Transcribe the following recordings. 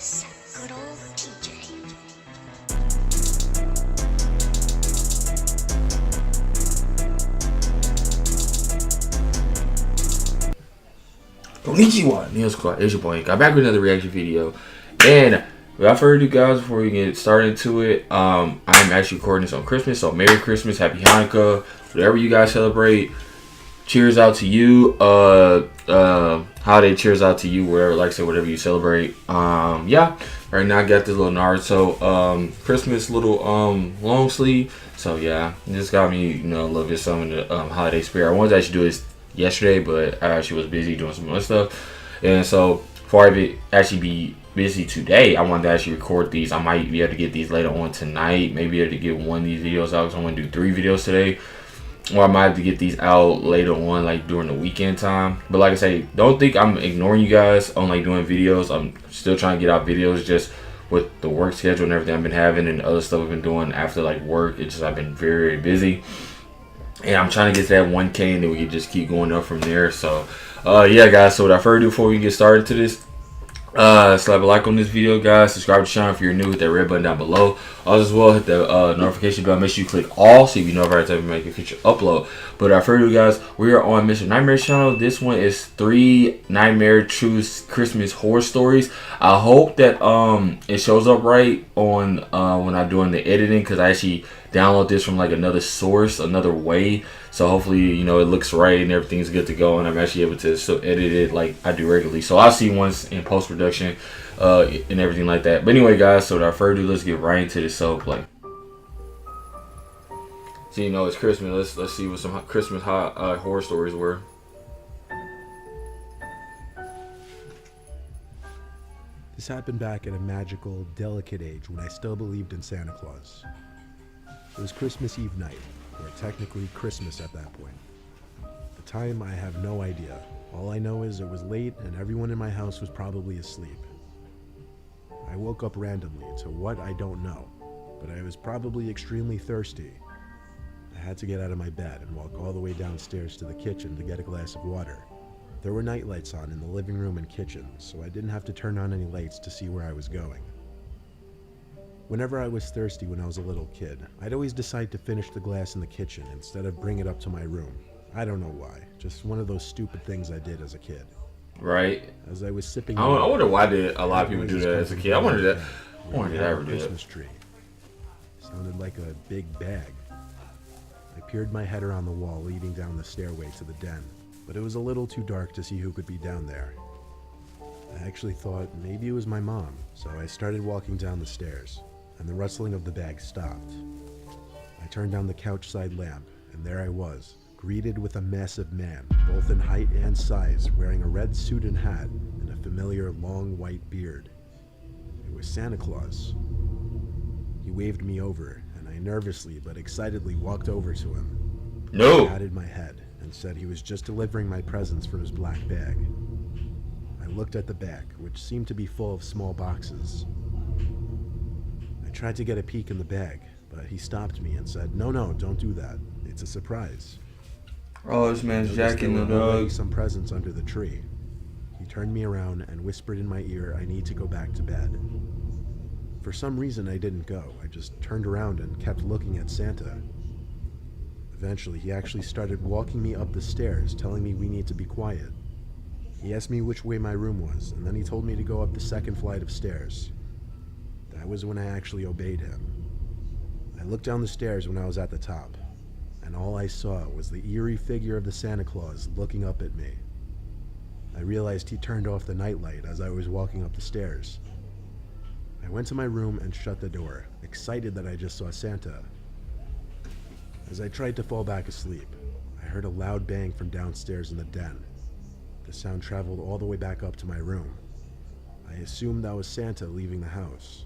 Yes, good old TJ. Konnichiwa, Neil Squad, it's your boy. Got back with another reaction video, and without further ado, guys, before we get started into it, I'm actually recording this on Christmas, so Merry Christmas, Happy Hanukkah, whatever you guys celebrate. Cheers out to you. Holiday cheers out to you, wherever, like I said, whatever you celebrate. Yeah. Right now I got this little Naruto Christmas little long sleeve. So yeah, this got me, a little bit some of the holiday spirit. I wanted to actually do this yesterday, but I actually was busy doing some other stuff. And so before I actually be busy today, I wanted to actually record these. I might be able to get these later on tonight. Maybe able to get one of these videos out because I'm gonna do 3 videos today. Or I might have to get these out later on, like during the weekend time. But like I say, don't think I'm ignoring you guys on like doing videos. I'm still trying to get out videos, just with the work schedule and everything I've been having and other stuff I've been doing after like work. It's just I've been very, very busy. And I'm trying to get to that 1K, and then we can just keep going up from there. So yeah, guys, so without further ado, before we get started to this, slap a like on this video, guys. Subscribe to the channel if you're new. Hit that red button down below. As well, hit the notification bell. Make sure you click all so you know every time we make a future upload. But without further ado, guys, we are on Mr. Nightmarish channel. This one is 3 Nightmare True Christmas horror stories. I hope that it shows up right on when I'm doing the editing, because I actually download this from like another source, another way. So hopefully, it looks right and everything's good to go, and I'm actually able to still edit it like I do regularly. So I'll see once in post-production and everything like that. But anyway, guys, so without further ado, let's get right into this solo play. So it's Christmas. Let's see what some Christmas horror stories were. This happened back at a magical, delicate age when I still believed in Santa Claus. It was Christmas Eve night, or technically Christmas at that point. The time, I have no idea. All I know is it was late and everyone in my house was probably asleep. I woke up randomly to what I don't know, but I was probably extremely thirsty. I had to get out of my bed and walk all the way downstairs to the kitchen to get a glass of water. There were night lights on in the living room and kitchen, so I didn't have to turn on any lights to see where I was going. Whenever I was thirsty when I was a little kid, I'd always decide to finish the glass in the kitchen instead of bring it up to my room. I don't know why, just one of those stupid things I did as a kid. Right. As I was sipping, I wonder why did a lot of people do that as a kid. I wonder that. I wonder did I ever do that. Christmas tree sounded like a big bag. I peered my head around the wall leading down the stairway to the den, but it was a little too dark to see who could be down there. I actually thought maybe it was my mom, so I started walking down the stairs, and the rustling of the bag stopped. I turned down the couch side lamp, and there I was, greeted with a massive man, both in height and size, wearing a red suit and hat and a familiar long white beard. It was Santa Claus. He waved me over, and I nervously but excitedly walked over to him. No. He patted my head and said he was just delivering my presents from his black bag. I looked at the bag, which seemed to be full of small boxes. I tried to get a peek in the bag, but he stopped me and said, No, don't do that. It's a surprise. Oh, this man's jacking the dog. Some presents under the tree. He turned me around and whispered in my ear, I need to go back to bed. For some reason, I didn't go. I just turned around and kept looking at Santa. Eventually, he actually started walking me up the stairs, telling me we need to be quiet. He asked me which way my room was, and then he told me to go up the second flight of stairs. That was when I actually obeyed him. I looked down the stairs when I was at the top, and all I saw was the eerie figure of the Santa Claus looking up at me. I realized he turned off the nightlight as I was walking up the stairs. I went to my room and shut the door, excited that I just saw Santa. As I tried to fall back asleep, I heard a loud bang from downstairs in the den. The sound traveled all the way back up to my room. I assumed that was Santa leaving the house.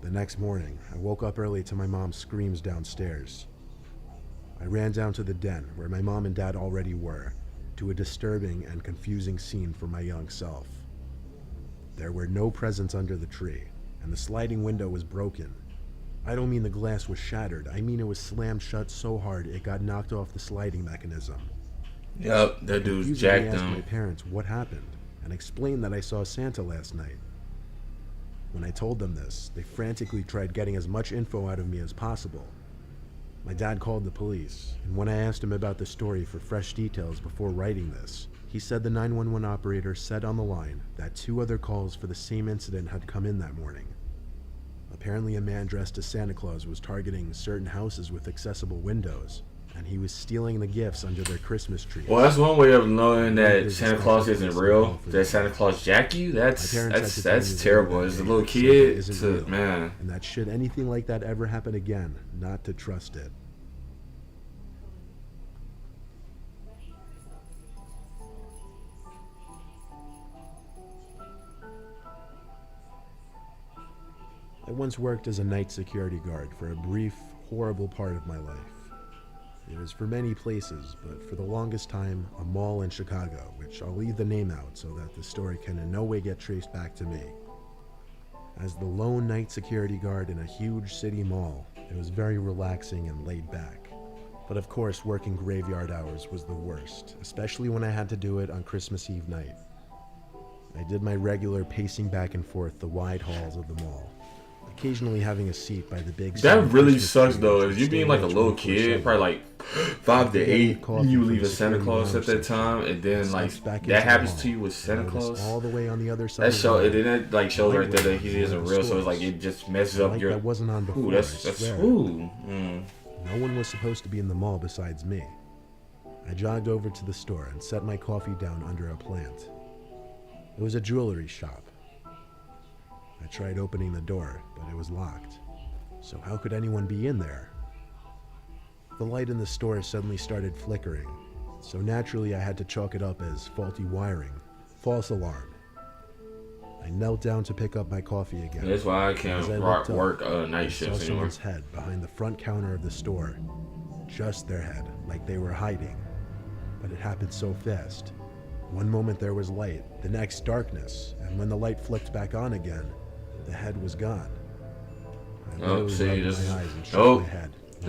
The next morning, I woke up early to my mom's screams downstairs. I ran down to the den, where my mom and dad already were, to a disturbing and confusing scene for my young self. There were no presents under the tree, and the sliding window was broken. I don't mean the glass was shattered, I mean it was slammed shut so hard it got knocked off the sliding mechanism. Yep, that dude's jacked I asked him. my parents what happened. and explained that I saw Santa last night. When I told them this, they frantically tried getting as much info out of me as possible. My dad called the police, and when I asked him about the story for fresh details before writing this, he said the 911 operator said on the line that 2 other calls for the same incident had come in that morning. Apparently a man dressed as Santa Claus was targeting certain houses with accessible windows, and he was stealing the gifts under their Christmas tree. Well, that's one way of knowing that Santa Claus isn't real. That Santa Claus jack you? That's terrible. As a little kid, man. And that should anything like that ever happen again, not to trust it. I once worked as a night security guard for a brief, horrible part of my life. It was for many places, but for the longest time, a mall in Chicago, which I'll leave the name out so that the story can in no way get traced back to me. As the lone night security guard in a huge city mall, it was very relaxing and laid back. But of course, working graveyard hours was the worst, especially when I had to do it on Christmas Eve night. I did my regular pacing back and forth the wide halls of the mall, occasionally having a seat by the big. That really sucks though. If you being like a little kid, probably like 5 to 8, you leave a Santa Claus at that time, and then like that happens to you with Santa Claus. All the way on the other side. That show, it didn't like show right there that he isn't real, so it's like it just messes up your. That wasn't on before. Ooh, that's ooh. No one was supposed to be in the mall besides me. I jogged over to the store and set my coffee down under a plant. It was a jewelry shop. I tried opening the door, but it was locked. So how could anyone be in there? The light in the store suddenly started flickering, so naturally I had to chalk it up as faulty wiring, false alarm. I knelt down to pick up my coffee again. That's why I can't work night shifts anymore. I saw someone's head behind the front counter of the store. Just their head, like they were hiding. But it happened so fast. One moment there was light, the next darkness, and when the light flicked back on again, the head was gone. Oh, see, this is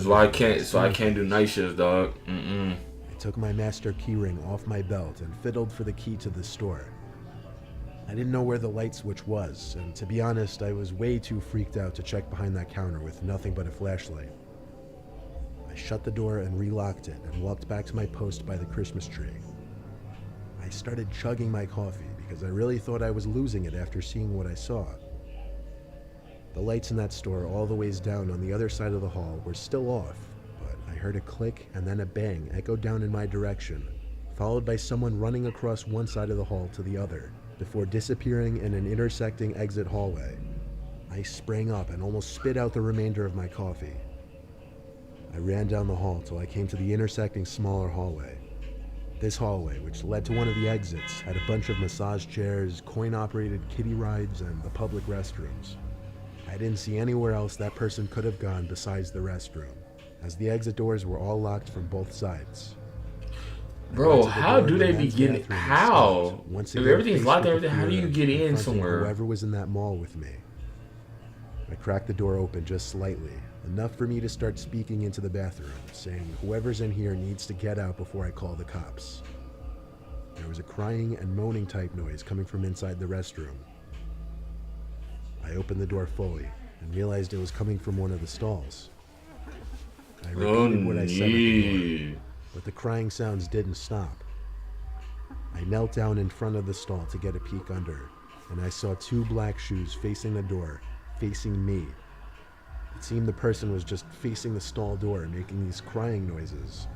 why I can't. So I can't do night shifts, dog. I took my master keyring off my belt and fiddled for the key to the store. I didn't know where the light switch was, and to be honest, I was way too freaked out to check behind that counter with nothing but a flashlight. I shut the door and relocked it and walked back to my post by the Christmas tree. I started chugging my coffee because I really thought I was losing it after seeing what I saw. The lights in that store all the ways down on the other side of the hall were still off, but I heard a click and then a bang echo down in my direction, followed by someone running across one side of the hall to the other, before disappearing in an intersecting exit hallway. I sprang up and almost spit out the remainder of my coffee. I ran down the hall till I came to the intersecting smaller hallway. This hallway, which led to one of the exits, had a bunch of massage chairs, coin-operated kiddie rides, and the public restrooms. I didn't see anywhere else that person could have gone besides the restroom, as the exit doors were all locked from both sides. Bro, how do they be getting? How? If everything's locked, how do you get in somewhere? Whoever was in that mall with me. I cracked the door open just slightly, enough for me to start speaking into the bathroom, saying whoever's in here needs to get out before I call the cops. There was a crying and moaning type noise coming from inside the restroom. I opened the door fully and realized it was coming from one of the stalls. I repeated what I said at the door, but the crying sounds didn't stop. I knelt down in front of the stall to get a peek under, and I saw 2 black shoes facing the door, facing me. It seemed the person was just facing the stall door, making these crying noises.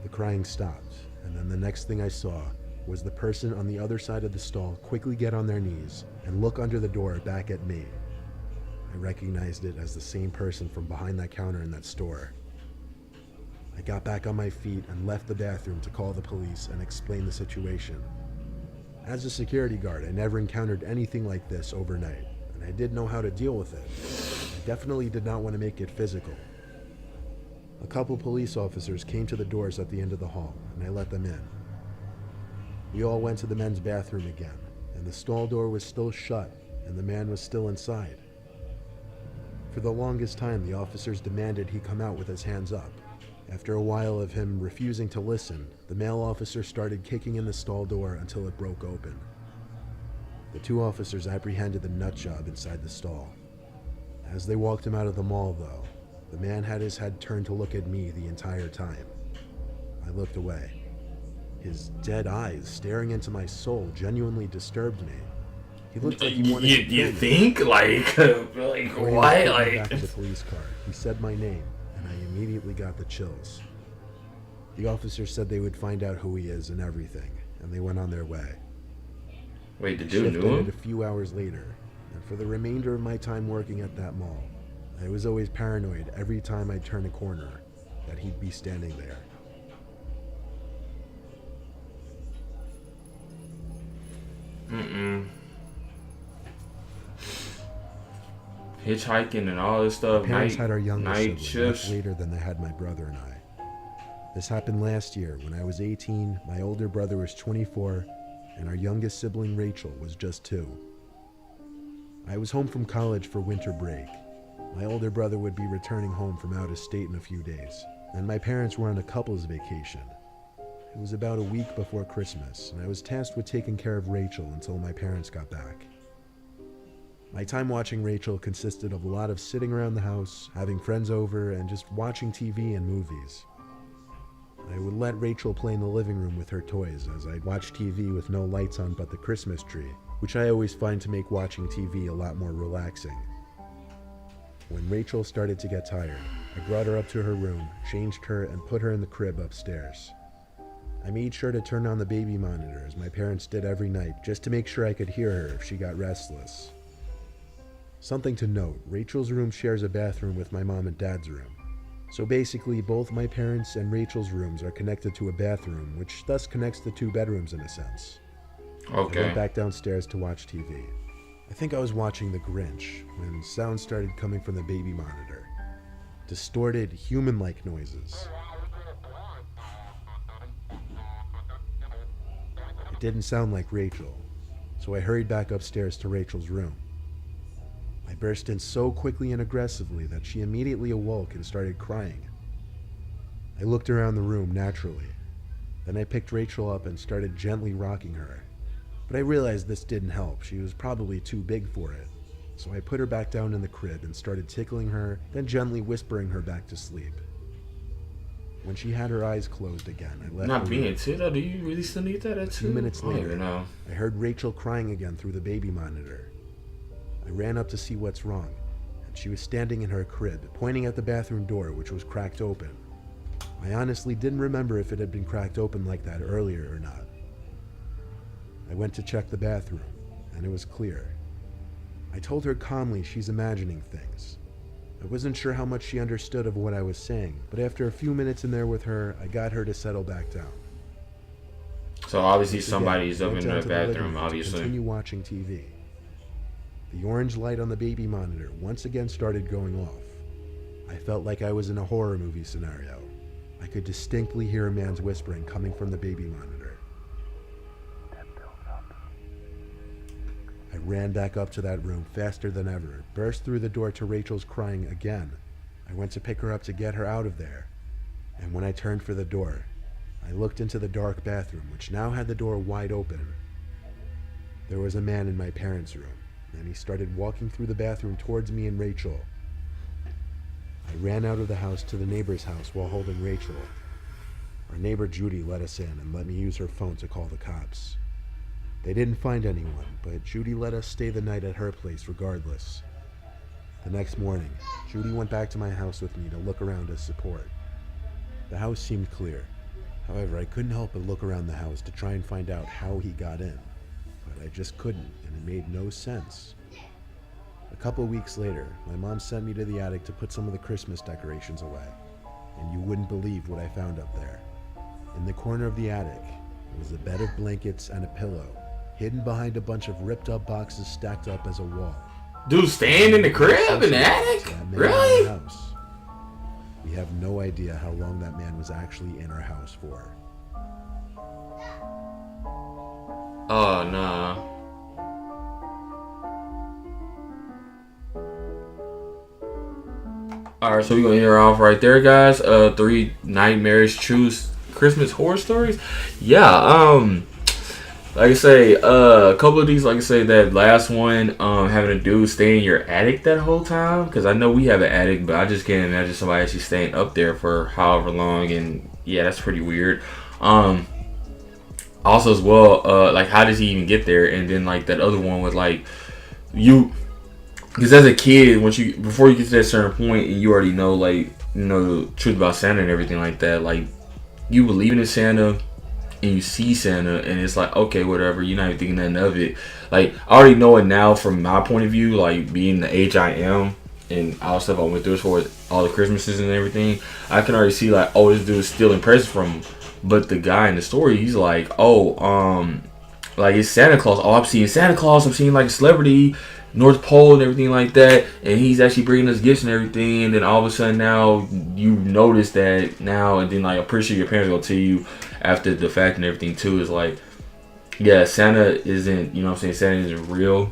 The crying stopped, and then the next thing I saw was the person on the other side of the stall quickly get on their knees and look under the door back at me. I recognized it as the same person from behind that counter in that store. I got back on my feet and left the bathroom to call the police and explain the situation. As a security guard, I never encountered anything like this overnight, and I didn't know how to deal with it. I definitely did not want to make it physical. A couple police officers came to the doors at the end of the hall, and I let them in. We all went to the men's bathroom again, and the stall door was still shut, and the man was still inside. For the longest time, the officers demanded he come out with his hands up, After a while of him refusing to listen, the male officer started kicking in the stall door until it broke open. The two officers apprehended the nutjob inside the stall. As they walked him out of the mall, though, the man had his head turned to look at me the entire time. I looked away. His dead eyes staring into my soul genuinely disturbed me. He looked like he wanted to kill You me. think? Like what? Back to the police car. He said my name, and I immediately got the chills. The officer said they would find out who he is and everything, and they went on their way. Wait, the dude Shift knew ended him? a few hours later, and for the remainder of my time working at that mall, I was always paranoid every time I'd turn a corner that he'd be standing there. Hitchhiking and all this stuff. Parents had our youngest night sibling shifts. much later than they had my brother and I. This happened last year when I was 18, my older brother was 24, and our youngest sibling Rachel was just 2. I was home from college for winter break. My older brother would be returning home from out of state in a few days, and my parents were on a couple's vacation. It was about a week before Christmas, and I was tasked with taking care of Rachel until my parents got back. My time watching Rachel consisted of a lot of sitting around the house, having friends over, and just watching TV and movies. I would let Rachel play in the living room with her toys as I'd watch TV with no lights on but the Christmas tree, which I always find to make watching TV a lot more relaxing. When Rachel started to get tired, I brought her up to her room, changed her, and put her in the crib upstairs. I made sure to turn on the baby monitor as my parents did every night just to make sure I could hear her if she got restless. Something to note, Rachel's room shares a bathroom with my mom and dad's room. So basically, both my parents' and Rachel's rooms are connected to a bathroom, which thus connects the 2 bedrooms in a sense. I went Okay. back downstairs to watch TV. I think I was watching The Grinch when sounds started coming from the baby monitor. Distorted, human-like noises. It didn't sound like Rachel, so I hurried back upstairs to Rachel's room. I burst in so quickly and aggressively that she immediately awoke and started crying. I looked around the room naturally. Then I picked Rachel up and started gently rocking her. But I realized this didn't help. She was probably too big for it. So I put her back down in the crib and started tickling her, then gently whispering her back to sleep. When she had her eyes closed again, I left Not the being room. a tit though, do you really still need that at 2? A few minutes I don't later, even know. I heard Rachel crying again through the baby monitor. I ran up to see what's wrong, and she was standing in her crib, pointing at the bathroom door, which was cracked open. I honestly didn't remember if it had been cracked open like that earlier or not. I went to check the bathroom, and it was clear. I told her calmly she's imagining things. I wasn't sure how much she understood of what I was saying, but after a few minutes in there with her, I got her to settle back down. So obviously Once somebody's again, up went in down the to living bathroom, room to obviously. continue watching TV. The orange light on the baby monitor once again started going off. I felt like I was in a horror movie scenario. I could distinctly hear a man's whispering coming from the baby monitor. I ran back up to that room faster than ever, burst through the door to Rachel's crying again. I went to pick her up to get her out of there. And when I turned for the door, I looked into the dark bathroom, which now had the door wide open. There was a man in my parents' room, and he started walking through the bathroom towards me and Rachel. I ran out of the house to the neighbor's house while holding Rachel. Our neighbor Judy let us in and let me use her phone to call the cops. They didn't find anyone, but Judy let us stay the night at her place regardless. The next morning, Judy went back to my house with me to look around as support. The house seemed clear. However, I couldn't help but look around the house to try and find out how he got in. But I just couldn't, and it made no sense. A couple weeks later, my mom sent me to the attic to put some of the Christmas decorations away. And you wouldn't believe what I found up there. In the corner of the attic was a bed of blankets and a pillow, hidden behind a bunch of ripped up boxes stacked up as a wall. Dude, staying in the crib in the attic? That man in Really? our house. We have no idea how long that man was actually in our house for. Oh, nah. Alright, so we're gonna end her off right there, guys. 3 nightmarish true Christmas horror stories. Yeah, like I say, a couple of these, like I say, that last one, having a dude stay in your attic that whole time, because I know we have an attic, but I just can't imagine somebody actually staying up there for however long, and yeah, that's pretty weird. Also as well, like, how does he even get there? And then like that other one was like, because as a kid, before you get to that certain point, and you already know, like, you know, the truth about Santa and everything like that, like, you believe in Santa and you see Santa and it's like, okay, whatever, you're not even thinking nothing of it. Like, I already know it now from my point of view, like, being the age I am and all the stuff I went through as far as all the Christmases and everything, I can already see, like, oh, this dude's stealing presents from him. But the guy in the story, he's like, oh, like, it's Santa Claus. Oh, I'm seeing Santa Claus. I'm seeing, like, a celebrity, North Pole and everything like that, and he's actually bringing us gifts and everything. And then all of a sudden now you notice that now, and then, like, I'm pretty sure your parents will tell you after the fact and everything too, is like, yeah, Santa isn't, you know what I'm saying, Santa isn't real,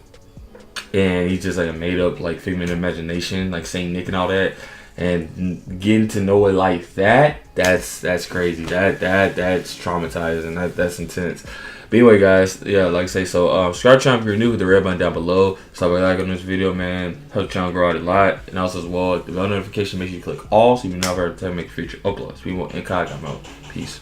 and he's just like a made up, like, figment of imagination, like Saint Nick and all that. And getting to know it like that, that's crazy. That's traumatizing. That's intense. But anyway, guys, yeah, like I say, so subscribe to the channel if you're new, with the red button down below. Stop by like on this video, man. Help the channel grow out a lot. And also as well, the bell notification, make sure you click all so you know every time I make future uploads. We want INCOG. I'm out. Peace.